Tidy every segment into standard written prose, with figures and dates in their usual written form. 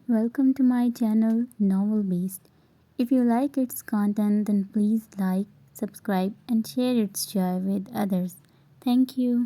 Welcome to my channel Novel Beast. If you like its content, then please like, subscribe, and share its joy with others. Thank you.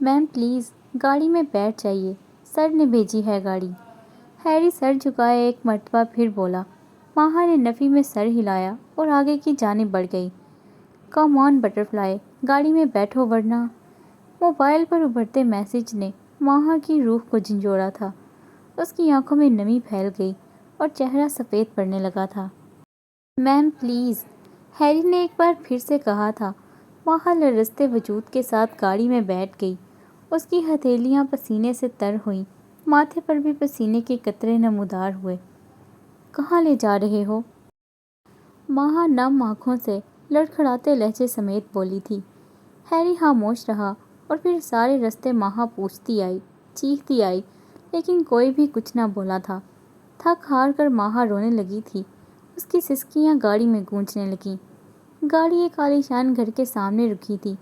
Ma'am please گاڑی میں بیٹھ جائیے، سر نے بھیجی ہے گاڑی۔ Harry سر جھکائے ایک مرتبہ پھر بولا۔ ماہا نے نفی میں سر ہلایا اور آگے کی جانب بڑھ گئی۔ کم آن بٹر فلائی، گاڑی میں بیٹھو ورنہ۔ موبائل پر ابھرتے میسج نے ماہا کی روح کو جھنجھوڑا تھا۔ اس کی آنکھوں میں نمی پھیل گئی اور چہرہ سفید پڑنے لگا تھا۔ میم پلیز، ہیری نے ایک بار پھر سے کہا تھا۔ ماہا لرزتے وجود کے ساتھ گاڑی میں بیٹھ گئی۔ اس کی ہتھیلیاں پسینے سے تر ہوئیں، ماتھے پر بھی پسینے کے قطرے نمودار ہوئے۔ کہاں لے جا رہے ہو؟ ماہا نم آنکھوں سے لڑکھڑاتے لہجے سمیت بولی تھی۔ ہیری خاموش رہا اور پھر سارے رستے ماہا پوچھتی آئی، چیختی آئی، لیکن کوئی بھی کچھ نہ بولا تھا۔ تھک ہار کر ماہا رونے لگی تھی۔ اس کی سسکیاں گاڑی میں گونجنے لگیں۔ گاڑی ایک عالیشان گھر کے سامنے رکی تھی۔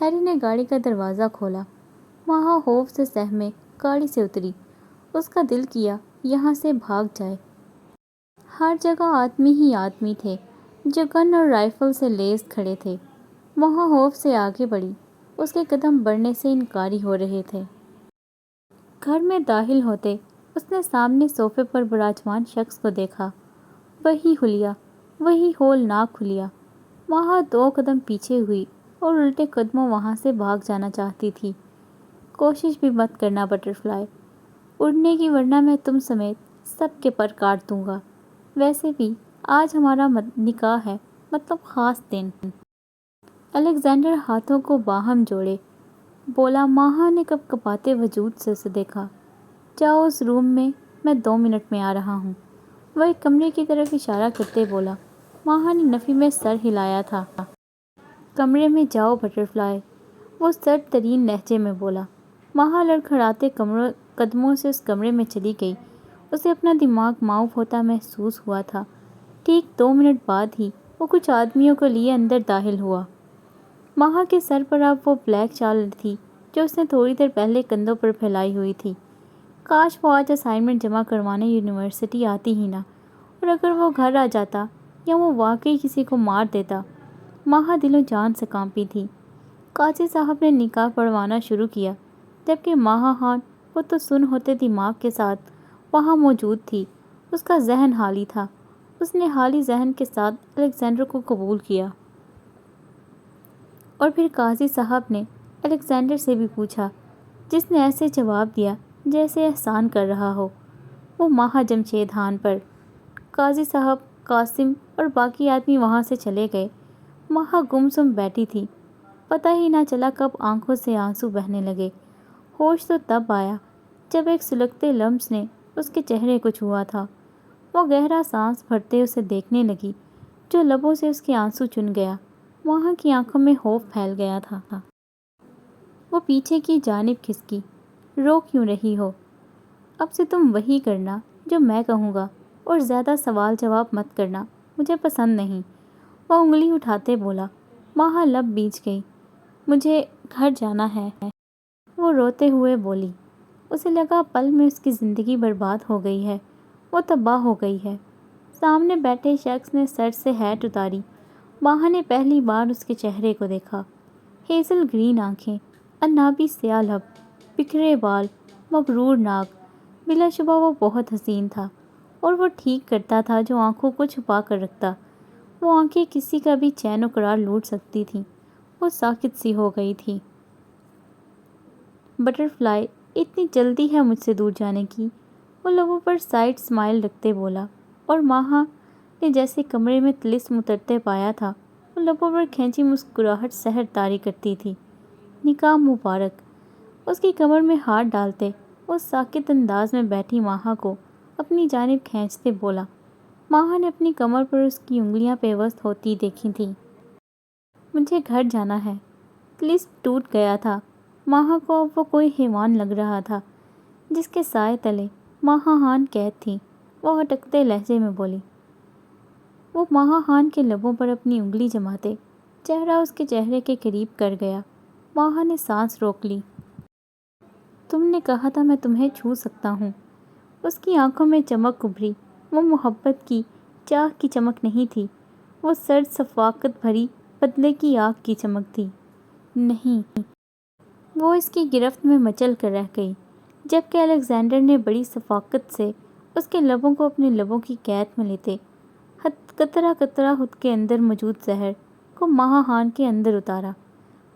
ہیری نے گاڑی کا دروازہ کھولا۔ ماہا خوف سے سہمے گاڑی سے اتری۔ اس کا دل کیا یہاں سے بھاگ جائے۔ ہر جگہ آدمی ہی آدمی تھے جو گن اور رائفل سے لیس کھڑے تھے۔ ماہا خوف سے آگے بڑھی۔ اس کے قدم بڑھنے سے انکاری ہو رہے تھے۔ گھر میں داخل ہوتے اس نے سامنے صوفے پر براجمان شخص کو دیکھا۔ وہی حلیہ، وہی ہولناک حلیہ۔ ماہا 2 قدم پیچھے ہوئی اور الٹے قدموں وہاں سے بھاگ جانا چاہتی تھی۔ کوشش بھی مت کرنا بٹر فلائی، اڑنے کی، ورنہ میں تم سمیت سب کے پر کاٹ دوں گا۔ ویسے بھی آج ہمارا نکاح ہے، مطلب خاص دن۔ الیگزینڈر ہاتھوں کو باہم جوڑے بولا۔ ماہا نے کپ کپاتے وجود سے اسے دیکھا۔ جاؤ اس روم میں 2 منٹ میں آ رہا ہوں۔ وہ ایک کمرے کی طرف اشارہ کرتے بولا۔ ماہا نے نفی میں سر ہلایا تھا۔ کمرے میں جاؤ بٹر فلائی، وہ سرد ترین لہجے میں بولا۔ ماہا لڑکھڑاتے قدموں سے اس کمرے میں چلی گئی۔ اسے اپنا دماغ معاف ہوتا محسوس ہوا تھا۔ ٹھیک 2 منٹ بعد ہی وہ کچھ آدمیوں کو لیے اندر داخل ہوا۔ ماہا کے سر پر اب وہ بلیک شال تھی جو اس نے تھوڑی دیر پہلے کندھوں پر پھیلائی ہوئی تھی۔ کاش وہ آج اسائنمنٹ جمع کروانے یونیورسٹی آتی ہی نہ، اور اگر وہ گھر آ جاتا یا وہ واقعی کسی کو مار دیتا۔ ماہا دل و جان سے کانپی تھی۔ قاضی صاحب نے نکاح پڑھوانا شروع کیا، جبکہ ماہا خان، وہ تو سن ہوتے دماغ کے ساتھ وہاں موجود تھی۔ اس کا ذہن حالی تھا۔ اس نے حالی ذہن کے ساتھ الیگزینڈر کو قبول کیا۔ اور پھر قاضی صاحب نے الیگزینڈر سے بھی پوچھا، جس نے ایسے جواب دیا جیسے احسان کر رہا ہو۔ وہ ماہا جمشید خان پر۔ قاضی صاحب، قاسم اور باقی آدمی وہاں سے چلے گئے۔ ماہا گمسم بیٹھی تھی۔ پتہ ہی نہ چلا کب آنکھوں سے آنسو بہنے لگے۔ ہوش تو تب آیا جب ایک سلگتے لمس نے اس کے چہرے کو چھوا تھا۔ وہ گہرا سانس بھرتے اسے دیکھنے لگی، جو لبوں سے اس کے آنسو چن گیا۔ ماہا کی آنکھوں میں خوف پھیل گیا تھا۔ وہ پیچھے کی جانب کھسکی۔ رو کیوں رہی ہو؟ اب سے تم وہی کرنا جو میں کہوں گا، اور زیادہ سوال جواب مت کرنا، مجھے پسند نہیں۔ وہ انگلی اٹھاتے بولا۔ ماہا لب بیچ گئی۔ مجھے گھر جانا ہے، وہ روتے ہوئے بولی۔ اسے لگا پل میں اس کی زندگی برباد ہو گئی ہے، وہ تباہ ہو گئی ہے۔ سامنے بیٹھے شخص نے سر سے ہیٹ اتاری۔ ماہا نے پہلی بار اس کے چہرے کو دیکھا۔ ہیزل گرین آنکھیں، عنابی سیاہ لب، بکھرے بال، مغرور ناک۔ بلا شبہ وہ بہت حسین تھا، اور وہ ٹھیک کرتا تھا جو آنکھوں کو چھپا کر رکھتا۔ وہ آنکھیں کسی کا بھی چین و قرار لوٹ سکتی تھیں۔ وہ ساکت سی ہو گئی تھی۔ بٹر فلائی، اتنی جلدی ہے مجھ سے دور جانے کی؟ وہ لبوں پر سائڈ سمائل رکھتے بولا، اور ماہا نے جیسے کمرے میں طلسم اترتے پایا تھا، وہ لبوں پر کھینچی مسکراہٹ سحر طاری کرتی تھی۔ نکاح مبارک۔ اس کی کمر میں ہاتھ ڈالتے وہ ساکت انداز میں بیٹھی ماہا کو اپنی جانب کھینچتے بولا۔ ماہا نے اپنی کمر پر اس کی انگلیاں پیوست ہوتی دیکھی تھیں۔ مجھے گھر جانا ہے۔ طلسم ٹوٹ گیا تھا۔ ماہا کو اب وہ کوئی حیوان لگ رہا تھا جس کے سائے تلے ماہا خان قید تھی۔ وہ اٹکتے لہجے میں بولی۔ وہ ماہا خان کے لبوں پر اپنی انگلی جماتے چہرہ اس کے چہرے کے قریب کر گیا۔ ماہا نے سانس روک لی۔ تم نے کہا تھا میں تمہیں چھو سکتا ہوں۔ اس کی آنکھوں میں چمک ابھری۔ وہ محبت کی، چاہ کی چمک نہیں تھی، وہ سرد شفقت بھری بدلے کی آگ کی چمک تھی۔ نہیں، وہ اس کی گرفت میں مچل کر رہ گئی، جبکہ الیگزینڈر نے بڑی ثقافت سے اس کے لبوں کو اپنے لبوں کی قید میں لیتے قطرہ قطرہ خود کے اندر موجود زہر کو ماہا خان کے اندر اتارا۔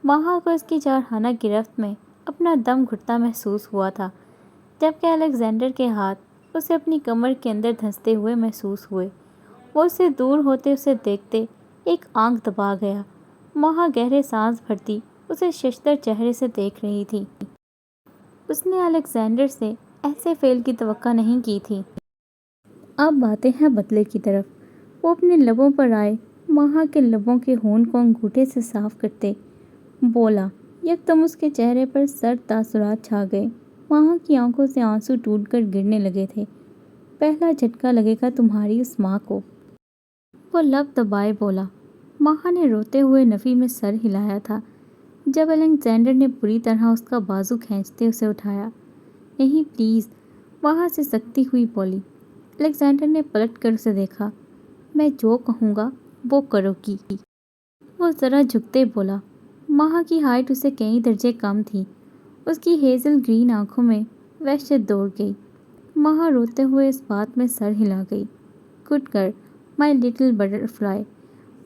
ماہا کو اس کی جارحانہ گرفت میں اپنا دم گھٹتا محسوس ہوا تھا، جبکہ الیگزینڈر کے ہاتھ اسے اپنی کمر کے اندر دھنستے ہوئے محسوس ہوئے۔ وہ اسے دور ہوتے اسے دیکھتے ایک آنکھ دبا گیا۔ ماہا گہرے سانس بھرتی اسے ششدر چہرے سے دیکھ رہی تھی۔ اس نے الیگزینڈر سے ایسے فعل کی توقع نہیں کی تھی۔ اب باتیں ہیں بدلے کی طرف۔ وہ اپنے لبوں پر آئے ماہا کے لبوں کے خون کو انگوٹھے سے صاف کرتے بولا۔ یکدم اس کے چہرے پر سرد تاثرات چھا گئے۔ ماہا کی آنکھوں سے آنسو ٹوٹ کر گرنے لگے تھے۔ پہلا جھٹکا لگے گا تمہاری اس ماں کو، وہ لب دبائے بولا۔ ماہا نے روتے ہوئے نفی میں سر ہلایا تھا جب الیگزینڈر نے بری طرح اس کا بازو کھینچتے اسے اٹھایا۔ نہیں پلیز، وہاں سے سکتی ہوئی بولی۔ الیگزینڈر نے پلٹ کر اسے دیکھا۔ میں جو کہوں گا وہ کرو گی، وہ ذرا جھکتے بولا۔ ماہا کی ہائٹ اسے کئی درجے کم تھی۔ اس کی ہیزل گرین آنکھوں میں وحشت دوڑ گئی۔ ماہا روتے ہوئے اس بات میں سر ہلا گئی۔ گڈ گرل، مائی لٹل بٹر فلائی،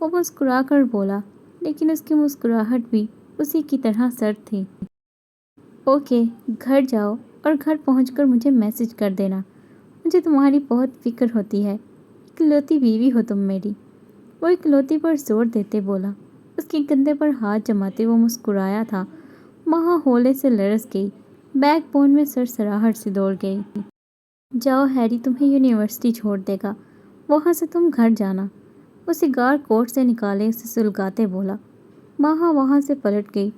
وہ مسکرا کر بولا، لیکن اس کی مسکراہٹ بھی اسی کی طرح سرد تھی۔ اوکے، گھر جاؤ اور گھر پہنچ کر مجھے میسج کر دینا۔ مجھے تمہاری بہت فکر ہوتی ہے، اکلوتی بیوی ہو تم میری۔ وہ اکلوتی پر زور دیتے بولا۔ اس کے کندھے پر ہاتھ جماتے وہ مسکرایا تھا۔ ماہا ہولے سے لرز گئی، بیک بون میں سرسراہٹ سی دوڑ گئی۔ جاؤ، ہیری تمہیں یونیورسٹی چھوڑ دے گا، وہاں سے تم گھر جانا۔ وہ سگار کوٹ سے نکالے اسے سلگاتے بولا۔ ماہا وہاں سے پلٹ گئی۔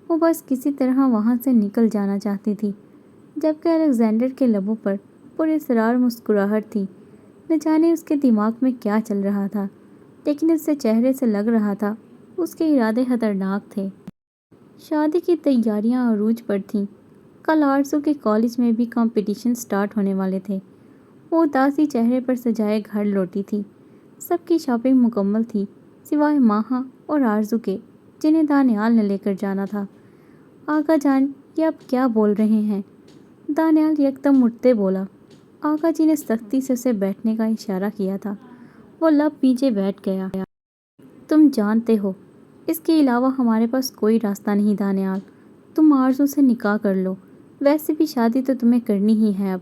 وہ بس کسی طرح وہاں سے نکل جانا چاہتی تھی، جبکہ الیگزینڈر کے لبوں پر پراسرار مسکراہٹ تھی۔ نہ جانے اس کے دماغ میں کیا چل رہا تھا، لیکن اس سے چہرے سے لگ رہا تھا اس کے ارادے خطرناک تھے۔ شادی کی تیاریاں عروج پر تھیں۔ کل آرزو کے کالج میں بھی کمپٹیشن سٹارٹ ہونے والے تھے۔ وہ اداسی چہرے پر سجائے گھر لوٹی تھی۔ سب کی شاپنگ مکمل تھی سوائے ماہا اور آرزو کے، جنہیں دانیال نے لے کر جانا تھا۔ آقا جان، یہ اب کیا بول رہے ہیں؟ دانیال یکدم اٹھتے بولا۔ آقا جی نے سختی سے اسے بیٹھنے کا اشارہ کیا تھا۔ وہ لب پیچھے بیٹھ گیا۔ تم جانتے ہو اس کے علاوہ ہمارے پاس کوئی راستہ نہیں دانیال، تم آرزو سے نکاح کر لو، ویسے بھی شادی تو تمہیں کرنی ہی ہے اب۔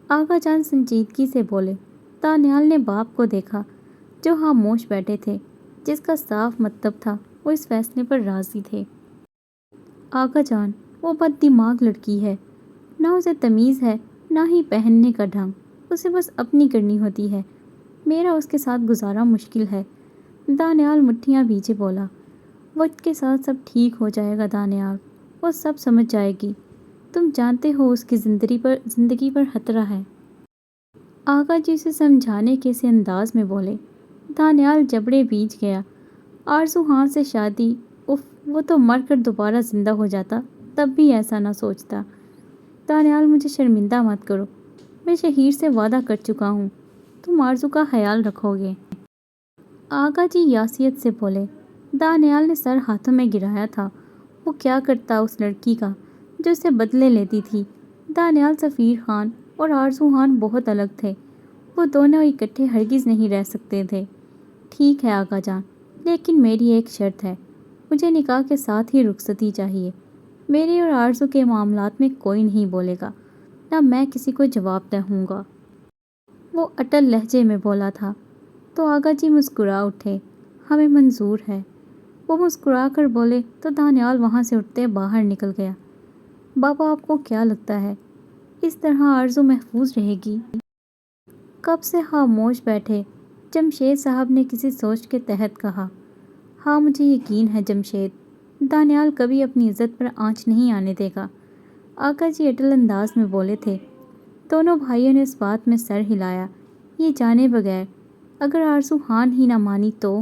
آقا جان سنجیدگی سے بولے۔ دانیال نے باپ کو دیکھا جو خاموش بیٹھے تھے، جس کا صاف مطلب تھا وہ اس فیصلے پر راضی تھے۔ آقا جان، وہ بد دماغ لڑکی ہے، نہ اسے تمیز ہے نہ ہی پہننے کا ڈھنگ، اسے بس اپنی کرنی ہوتی ہے، میرا اس کے ساتھ گزارا مشکل ہے۔ دانیال مٹھیاں بھیجے بولا۔ وقت کے ساتھ سب ٹھیک ہو جائے گا دانیال، وہ سب سمجھ جائے گی، تم جانتے ہو اس کی زندگی پر خطرہ ہے۔ آقا جی اسے سمجھانے کے سے انداز میں بولے۔ دانیال جبڑے بیچ گیا۔ آرزو خان سے شادی، اف، وہ تو مر کر دوبارہ زندہ ہو جاتا تب بھی ایسا نہ سوچتا۔ دانیال مجھے شرمندہ مت کرو، میں شہیر سے وعدہ کر چکا ہوں، تم آرزو کا خیال رکھو گے۔ آقا جی یاسیت سے بولے۔ دانیال نے سر ہاتھوں میں گرایا تھا۔ وہ کیا کرتا اس لڑکی کا جو اسے بدلے لیتی تھی۔ دانیال سفیر خان اور آرزو خان بہت الگ تھے، وہ دونوں اکٹھے ہرگز نہیں رہ سکتے تھے۔ ٹھیک ہے آقا جان، لیکن میری ایک شرط ہے، مجھے نکاح کے ساتھ ہی رخصتی چاہیے۔ میرے اور آرزو کے معاملات میں کوئی نہیں بولے گا، نہ میں کسی کو جواب دہ ہوں گا۔ وہ اٹل لہجے میں بولا تھا۔ تو آقا جی مسکرا اٹھے۔ ہمیں منظور ہے، وہ مسکرا کر بولے تو دانیال وہاں سے اٹھتے باہر نکل گیا۔ بابا آپ کو کیا لگتا ہے اس طرح آرزو محفوظ رہے گی؟ کب سے خاموش بیٹھے جمشید صاحب نے کسی سوچ کے تحت کہا۔ ہاں مجھے یقین ہے جمشید، دانیال کبھی اپنی عزت پر آنچ نہیں آنے دے گا، آقا جی اٹل انداز میں بولے تھے۔ دونوں بھائیوں نے اس بات میں سر ہلایا، یہ جانے بغیر اگر آرزو خان ہی نہ مانی تو